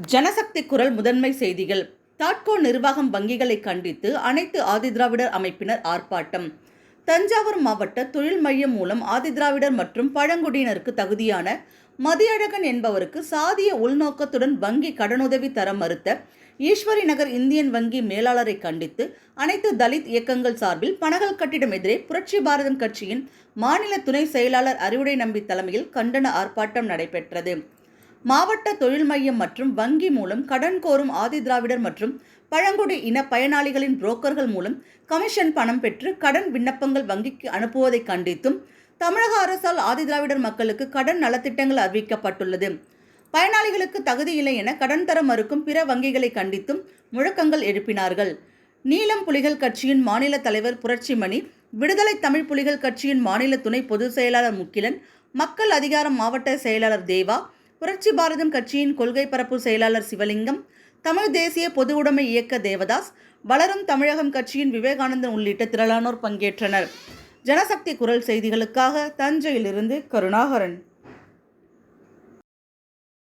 ஜனசக்தி குரல் முதன்மை செய்திகள். தாட்கோ நிர்வாகம் வங்கிகளை கண்டித்து அனைத்து ஆதிதிராவிடர் அமைப்பினர் ஆர்ப்பாட்டம். தஞ்சாவூர் மாவட்ட தொழில் மையம் மூலம் ஆதிதிராவிடர் மற்றும் பழங்குடியினருக்கு தகுதியான மதியழகன் என்பவருக்கு சாதிய உள்நோக்கத்துடன் வங்கி கடனுதவி தர மறுத்த ஈஸ்வரி நகர் இந்தியன் வங்கி மேலாளரை கண்டித்து அனைத்து தலித் இயக்கங்கள் சார்பில் பனகல் கட்டிடம் எதிரே புரட்சி பாரதம் கட்சியின் மாநில துணை செயலாளர் அறிவுடை நம்பி தலைமையில் கண்டன ஆர்ப்பாட்டம் நடைபெற்றது. மாவட்ட தொழில் மையம் மற்றும் வங்கி மூலம் கடன் கோரும் ஆதிதிராவிடர் மற்றும் பழங்குடி இன பயனாளிகளின் புரோக்கர்கள் மூலம் கமிஷன் பணம் பெற்று கடன் விண்ணப்பங்கள் வங்கிக்கு அனுப்புவதை கண்டித்தும் தமிழக அரசால் ஆதிதிராவிடர் மக்களுக்கு கடன் நலத்திட்டங்கள் அறிவிக்கப்பட்டுள்ளது. பயனாளிகளுக்கு தகுதியில்லை என கடன் தர மறுக்கும் பிற வங்கிகளை கண்டித்தும் முழக்கங்கள் எழுப்பினார்கள். நீலம் புலிகள் கட்சியின் மாநில தலைவர் புரட்சிமணி, விடுதலை தமிழ் புலிகள் கட்சியின் மாநில துணை பொதுச் செயலாளர் முக்கிலன், மக்கள் அதிகாரம் மாவட்ட செயலாளர் தேவா, புரட்சி பாரதம் கட்சியின் கொள்கை பரப்பு செயலாளர் சிவலிங்கம், தமிழ் தேசிய பொது உடைமை இயக்க தேவதாஸ், வளரும் தமிழகம் கட்சியின் விவேகானந்தன் உள்ளிட்ட திரளானோர் பங்கேற்றனர். ஜனசக்தி குரல் செய்திகளுக்காக தஞ்சையிலிருந்து கருணாகரன்.